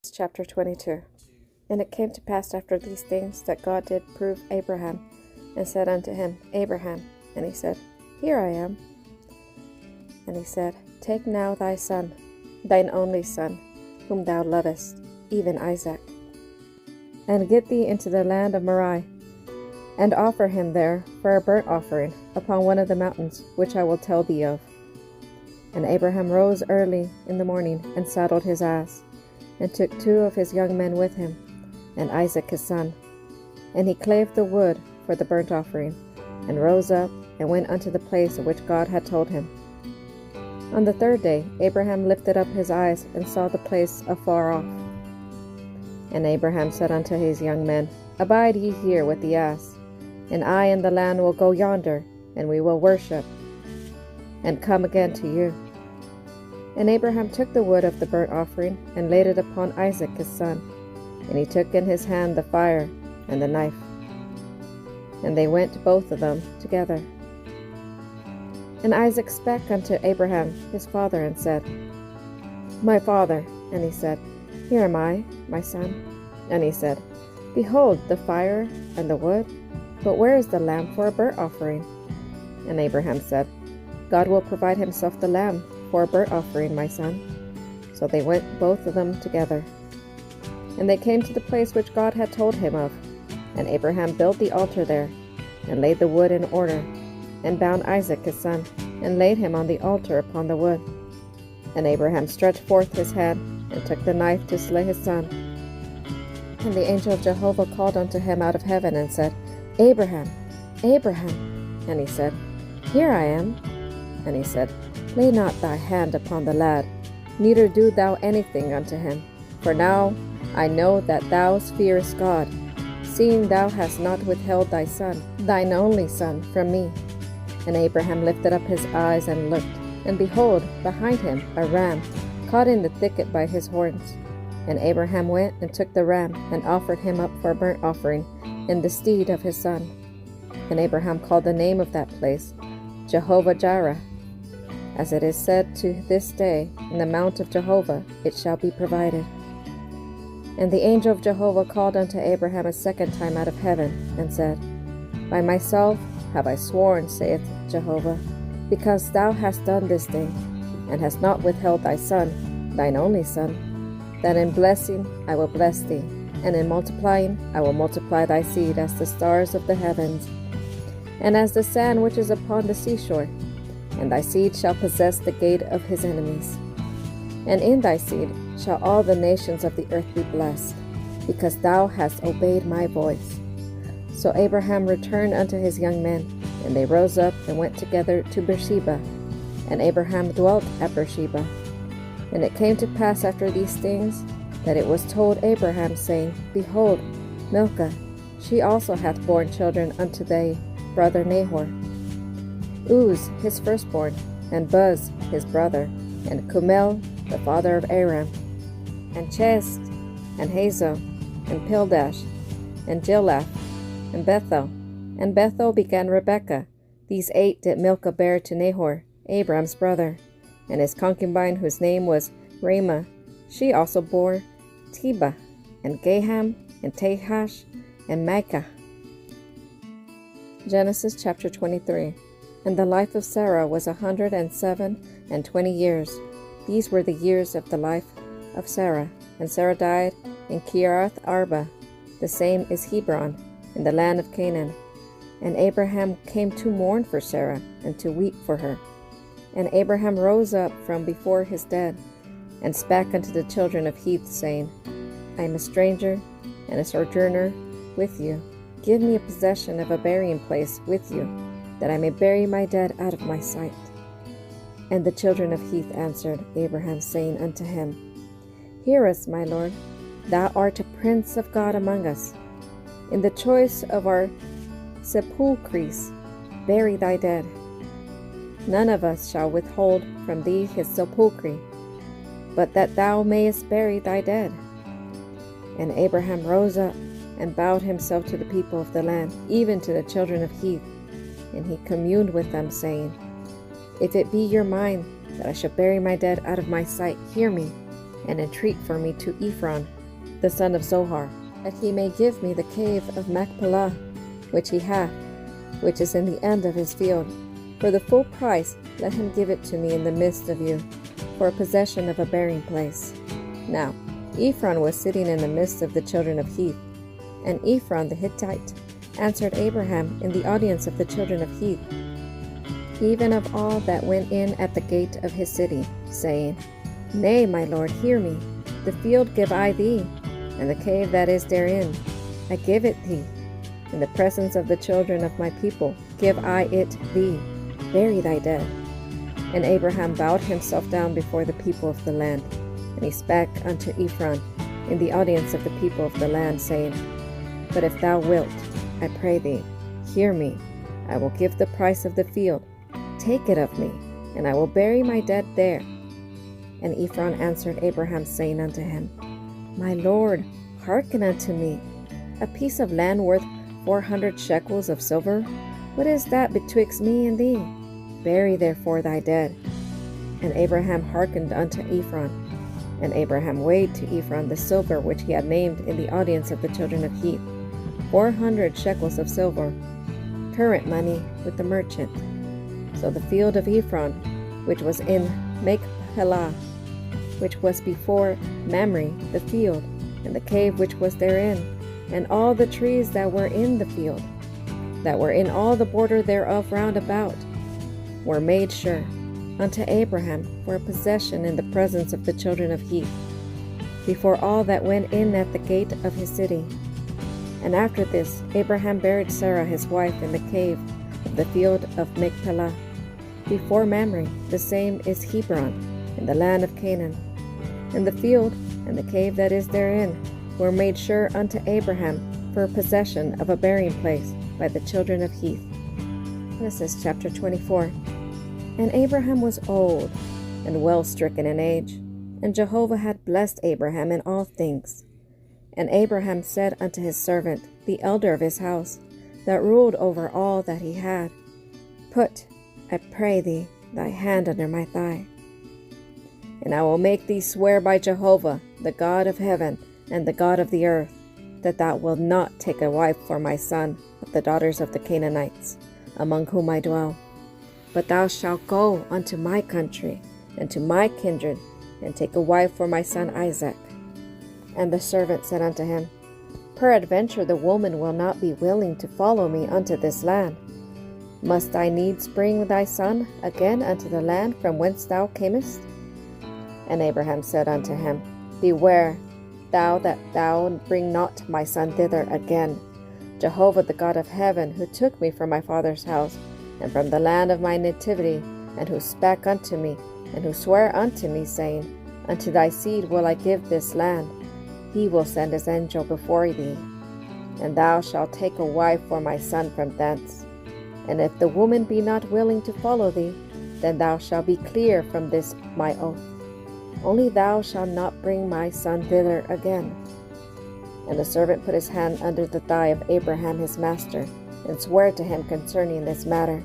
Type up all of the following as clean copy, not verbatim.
Chapter 22. And it came to pass after these things that God did prove Abraham, and said unto him, Abraham. And he said, Here I am. And he said, Take now thy son, thine only son, whom thou lovest, even Isaac, and get thee into the land of Moriah, and offer him there for a burnt offering upon one of the mountains which I will tell thee of. And Abraham rose early in the morning, and saddled his ass, and took 2 of his young men with him, and Isaac his son. And he clave the wood for the burnt offering, and rose up, and went unto the place of which God had told him. On the 3rd day Abraham lifted up his eyes, and saw the place afar off. And Abraham said unto his young men, Abide ye here with the ass, and I and the land will go yonder, and we will worship, and come again to you. And Abraham took the wood of the burnt offering, and laid it upon Isaac his son. And he took in his hand the fire and the knife. And they went both of them together. And Isaac spake unto Abraham his father, and said, My father. And he said, Here am I, my son. And he said, Behold the fire and the wood, but where is the lamb for a burnt offering? And Abraham said, God will provide himself the lamb for a burnt offering, my son. So they went both of them together. And they came to the place which God had told him of. And Abraham built the altar there, and laid the wood in order, and bound Isaac his son, and laid him on the altar upon the wood. And Abraham stretched forth his hand, and took the knife to slay his son. And the angel of Jehovah called unto him out of heaven, and said, Abraham, Abraham. And he said, Here I am. And he said, Lay not thy hand upon the lad, neither do thou anything unto him. For now I know that thou fearest God, seeing thou hast not withheld thy son, thine only son, from me. And Abraham lifted up his eyes and looked, and behold, behind him a ram, caught in the thicket by his horns. And Abraham went and took the ram, and offered him up for a burnt offering in the stead of his son. And Abraham called the name of that place Jehovah-Jireh. As it is said to this day, In the mount of Jehovah it shall be provided. And the angel of Jehovah called unto Abraham a second time out of heaven, and said, By myself have I sworn, saith Jehovah, because thou hast done this thing, and hast not withheld thy son, thine only son, that in blessing I will bless thee, and in multiplying I will multiply thy seed as the stars of the heavens, and as the sand which is upon the seashore. And thy seed shall possess the gate of his enemies. And in thy seed shall all the nations of the earth be blessed, because thou hast obeyed my voice. So Abraham returned unto his young men, and they rose up and went together to Beersheba. And Abraham dwelt at Beersheba. And it came to pass after these things, that it was told Abraham, saying, Behold, Milcah, she also hath borne children unto thy brother Nahor. Uz his firstborn, and Buz his brother, and Cumel the father of Aram, and Ches, and Hazo, and Pildash, and Jilaph, and Bethel. And Bethel began Rebekah. These 8 did Milcah bear to Nahor, Abram's brother, and his concubine, whose name was Ramah. She also bore Tebah, and Gaham, and Tahash, and Maacah. Genesis chapter 23. And the life of Sarah was 127 years. These were the years of the life of Sarah. And Sarah died in Kiriath Arba, the same is Hebron, in the land of Canaan. And Abraham came to mourn for Sarah, and to weep for her. And Abraham rose up from before his dead, and spake unto the children of Heth, saying, I am a stranger and a sojourner with you. Give me a possession of a burying place with you, that I may bury my dead out of my sight. And the children of Heth answered Abraham, saying unto him, Hear us, my lord, thou art a prince of God among us. In the choice of our sepulchres bury thy dead. None of us shall withhold from thee his sepulchre, but that thou mayest bury thy dead. And Abraham rose up, and bowed himself to the people of the land, even to the children of Heth. And he communed with them, saying, If it be your mind that I shall bury my dead out of my sight, hear me, and entreat for me to Ephron, the son of Zohar, that he may give me the cave of Machpelah, which he hath, which is in the end of his field. For the full price let him give it to me in the midst of you, for a possession of a burying place. Now Ephron was sitting in the midst of the children of Heth, and Ephron the Hittite answered Abraham in the audience of the children of Heth, even of all that went in at the gate of his city, saying, Nay, my lord, hear me. The field give I thee, and the cave that is therein, I give it thee. In the presence of the children of my people give I it thee. Bury thy dead. And Abraham bowed himself down before the people of the land, and he spake unto Ephron in the audience of the people of the land, saying, But if thou wilt, I pray thee, hear me. I will give the price of the field. Take it of me, and I will bury my dead there. And Ephron answered Abraham, saying unto him, My lord, hearken unto me. A piece of land worth 400 shekels of silver? What is that betwixt me and thee? Bury therefore thy dead. And Abraham hearkened unto Ephron. And Abraham weighed to Ephron the silver which he had named in the audience of the children of Heth, 400 shekels of silver, current money with the merchant. So the field of Ephron, which was in Machpelah, which was before Mamre, the field, and the cave which was therein, and all the trees that were in the field, that were in all the border thereof round about, were made sure unto Abraham for a possession in the presence of the children of Heth, before all that went in at the gate of his city. And after this Abraham buried Sarah his wife in the cave of the field of Machpelah, before Mamre, the same is Hebron, in the land of Canaan. And the field and the cave that is therein were made sure unto Abraham for a possession of a burying place by the children of Heth. Genesis chapter 24. And Abraham was old, and well stricken in age, and Jehovah had blessed Abraham in all things. And Abraham said unto his servant, the elder of his house, that ruled over all that he had, Put, I pray thee, thy hand under my thigh. And I will make thee swear by Jehovah, the God of heaven and the God of the earth, that thou wilt not take a wife for my son of the daughters of the Canaanites, among whom I dwell. But thou shalt go unto my country, and to my kindred, and take a wife for my son Isaac. And the servant said unto him, Peradventure the woman will not be willing to follow me unto this land. Must I needs bring thy son again unto the land from whence thou camest? And Abraham said unto him, Beware thou that thou bring not my son thither again. Jehovah the God of heaven, who took me from my father's house, and from the land of my nativity, and who spake unto me, and who sware unto me, saying, Unto thy seed will I give this land. He will send his angel before thee, and thou shalt take a wife for my son from thence. And if the woman be not willing to follow thee, then thou shalt be clear from this my oath. Only thou shalt not bring my son thither again. And the servant put his hand under the thigh of Abraham his master, and sware to him concerning this matter.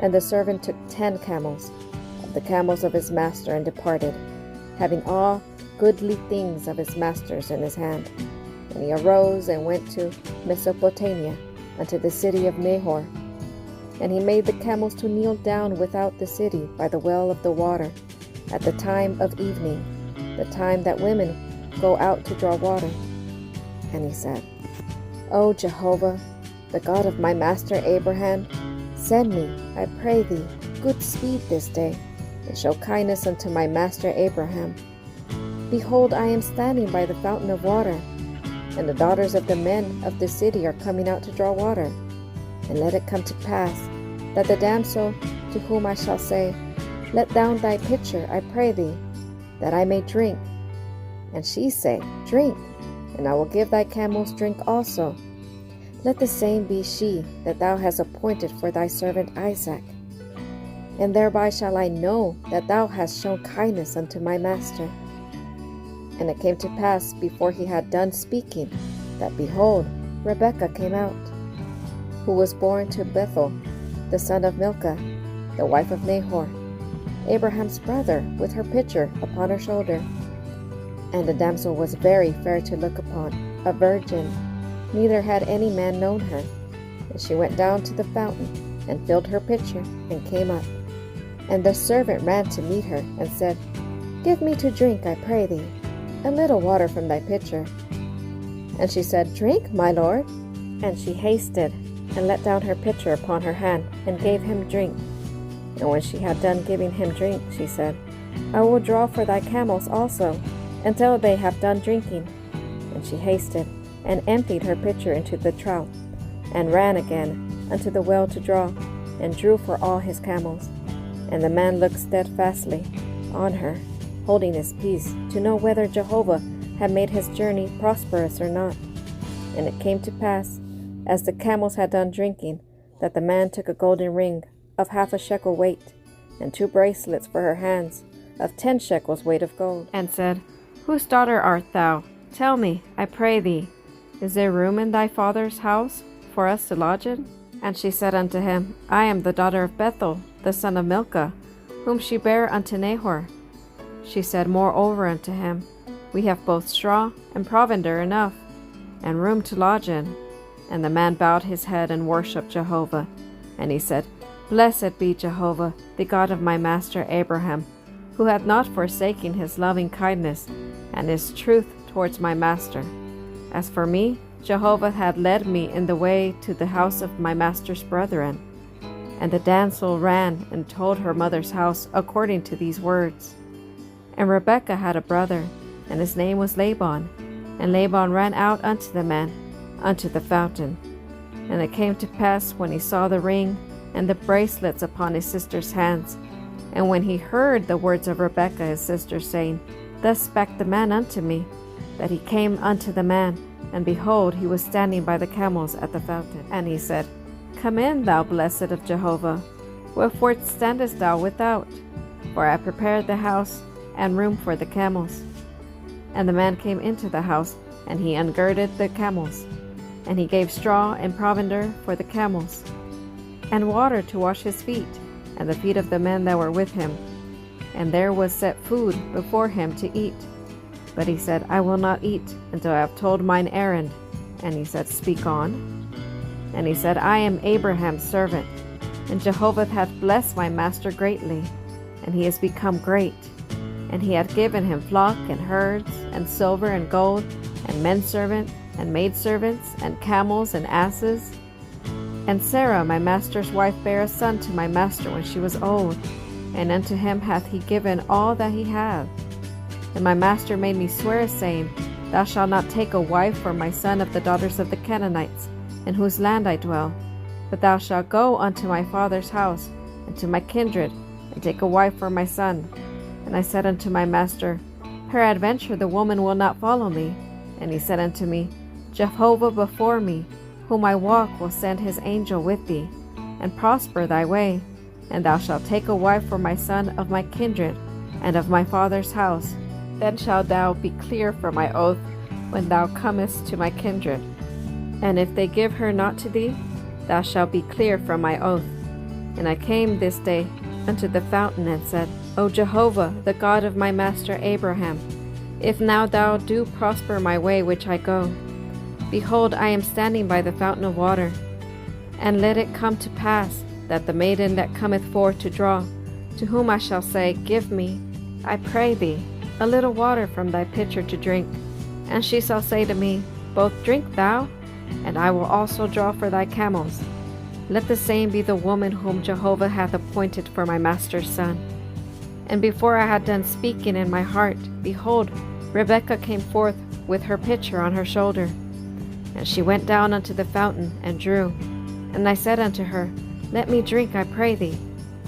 And the servant took 10 camels, of the camels of his master, and departed, having all goodly things of his master's in his hand. And he arose and went to Mesopotamia, unto the city of Nahor. And he made the camels to kneel down without the city by the well of the water, at the time of evening, the time that women go out to draw water. And he said, O Jehovah, the God of my master Abraham, send me, I pray thee, good speed this day, and show kindness unto my master Abraham. Behold, I am standing by the fountain of water, and the daughters of the men of the city are coming out to draw water. And let it come to pass, that the damsel to whom I shall say, Let down thy pitcher, I pray thee, that I may drink. And she say, Drink, and I will give thy camels drink also. Let the same be she that thou hast appointed for thy servant Isaac. And thereby shall I know that thou hast shown kindness unto my master. And it came to pass, before he had done speaking, that behold, Rebekah came out, who was born to Bethuel, the son of Milcah, the wife of Nahor, Abraham's brother, with her pitcher upon her shoulder. And the damsel was very fair to look upon, a virgin, neither had any man known her. And she went down to the fountain, and filled her pitcher, and came up. And the servant ran to meet her, and said, Give me to drink, I pray thee, a little water from thy pitcher. And she said, Drink, my lord. And she hasted, and let down her pitcher upon her hand, and gave him drink. And when she had done giving him drink, she said, I will draw for thy camels also, until they have done drinking. And she hasted, and emptied her pitcher into the trough, and ran again unto the well to draw, and drew for all his camels. And the man looked steadfastly on her, holding his peace, to know whether Jehovah had made his journey prosperous or not. And it came to pass, as the camels had done drinking, that the man took a golden ring of 1/2 shekel weight, and 2 bracelets for her hands, of 10 shekels weight of gold, and said, Whose daughter art thou? Tell me, I pray thee, is there room in thy father's house for us to lodge in? And she said unto him, I am the daughter of Bethuel, the son of Milcah, whom she bare unto Nahor. She said moreover unto him, We have both straw and provender enough, and room to lodge in. And the man bowed his head and worshipped Jehovah. And he said, Blessed be Jehovah, the God of my master Abraham, who hath not forsaken his loving kindness and his truth towards my master. As for me, Jehovah had led me in the way to the house of my master's brethren. And the damsel ran and told her mother's house according to these words. And Rebekah had a brother, and his name was Laban. And Laban ran out unto the man, unto the fountain. And it came to pass, when he saw the ring and the bracelets upon his sister's hands, and when he heard the words of Rebekah his sister, saying, Thus spake the man unto me, that he came unto the man, and behold, he was standing by the camels at the fountain. And he said, Come in, thou blessed of Jehovah. Wherefore standest thou without? For I prepared the house and room for the camels. And the man came into the house, and he ungirded the camels. And he gave straw and provender for the camels, and water to wash his feet, and the feet of the men that were with him. And there was set food before him to eat. But he said, I will not eat until I have told mine errand. And he said, Speak on. And he said, I am Abraham's servant, and Jehovah hath blessed my master greatly, and he is become great. And he hath given him flock and herds, and silver and gold, and menservant, and maidservants, and camels and asses. And Sarah my master's wife bare a son to my master when she was old, and unto him hath he given all that he hath. And my master made me swear, saying, Thou shalt not take a wife for my son of the daughters of the Canaanites, in whose land I dwell, but thou shalt go unto my father's house, and to my kindred, and take a wife for my son. And I said unto my master, Peradventure the woman will not follow me. And he said unto me, Jehovah before me, whom I walk, will send his angel with thee, and prosper thy way. And thou shalt take a wife for my son of my kindred, and of my father's house. Then shalt thou be clear from my oath when thou comest to my kindred. And if they give her not to thee, thou shalt be clear from my oath. And I came this day unto the fountain, and said, O Jehovah, the God of my master Abraham, if now thou do prosper my way which I go, behold, I am standing by the fountain of water. And let it come to pass, that the maiden that cometh forth to draw, to whom I shall say, Give me, I pray thee, a little water from thy pitcher to drink. And she shall say to me, Both drink thou, and I will also draw for thy camels. Let the same be the woman whom Jehovah hath appointed for my master's son. And before I had done speaking in my heart, behold, Rebekah came forth with her pitcher on her shoulder. And she went down unto the fountain, and drew. And I said unto her, Let me drink, I pray thee.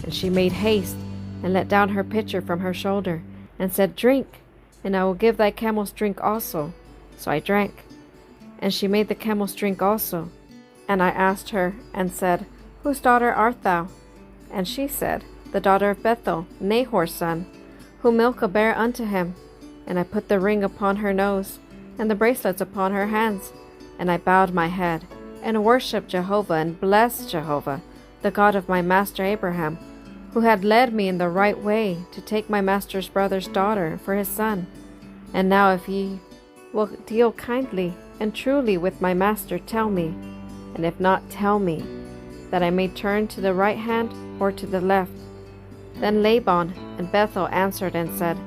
And she made haste, and let down her pitcher from her shoulder, and said, Drink, and I will give thy camels drink also. So I drank. And she made the camels drink also. And I asked her, and said, Whose daughter art thou? And she said, The daughter of Bethuel, Nahor's son, whom Milcah bare unto him. And I put the ring upon her nose, and the bracelets upon her hands. And I bowed my head, and worshipped Jehovah, and blessed Jehovah, the God of my master Abraham, who had led me in the right way to take my master's brother's daughter for his son. And now if ye will deal kindly and truly with my master, tell me, and if not, tell me, that I may turn to the right hand or to the left. Then Laban and Bethuel answered and said,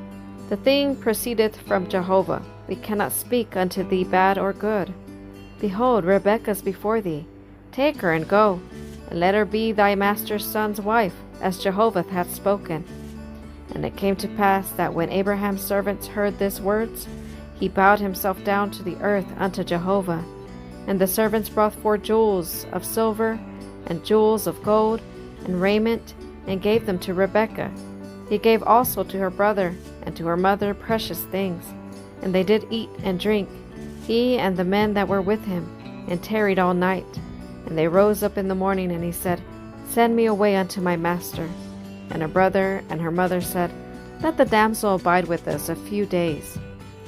The thing proceedeth from Jehovah. We cannot speak unto thee bad or good. Behold, Rebekah is before thee. Take her and go, and let her be thy master's son's wife, as Jehovah hath spoken. And it came to pass that when Abraham's servants heard these words, he bowed himself down to the earth unto Jehovah. And the servants brought forth jewels of silver, and jewels of gold, and raiment, and gave them to Rebekah. He gave also to her brother and to her mother precious things. And they did eat and drink, he and the men that were with him, and tarried all night. And they rose up in the morning, and he said, Send me away unto my master. And her brother and her mother said, Let the damsel abide with us a few days,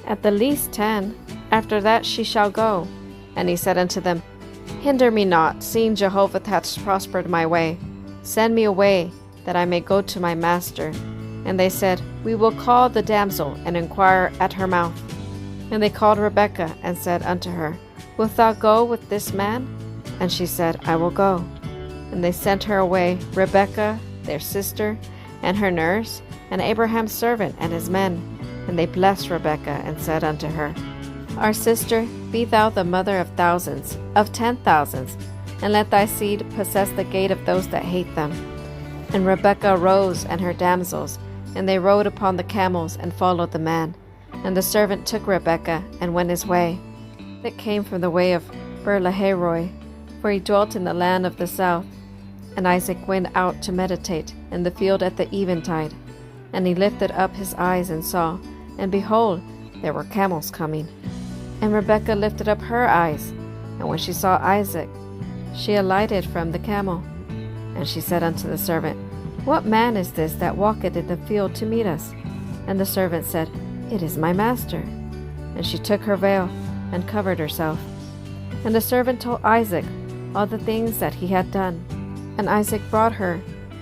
at the least 10. After that she shall go. And he said unto them, Hinder me not, seeing Jehovah hath prospered my way. Send me away, that I may go to my master. And they said, We will call the damsel, and inquire at her mouth. And they called Rebekah, and said unto her, Wilt thou go with this man? And she said, I will go. And they sent her away, Rebekah, their sister, and her nurse, and Abraham's servant and his men. And they blessed Rebekah, and said unto her, Our sister, be thou the mother of thousands, of 10,000s, and let thy seed possess the gate of those that hate them. And Rebekah arose, and her damsels, and they rode upon the camels, and followed the man. And the servant took Rebekah, and went his way. It came from the way of Beer-lahai-roi, for he dwelt in the land of the south. And Isaac went out to meditate in the field at the eventide. And he lifted up his eyes and saw, and behold, there were camels coming. And Rebekah lifted up her eyes, and when she saw Isaac, she alighted from the camel. And she said unto the servant, What man is this that walketh in the field to meet us? And the servant said, It is my master. And she took her veil, and covered herself. And the servant told Isaac all the things that he had done. And Isaac brought her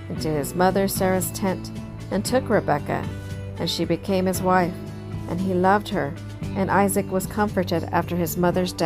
into his mother Sarah's tent, and took Rebekah, and she became his wife. And he loved her, and Isaac was comforted after his mother's death.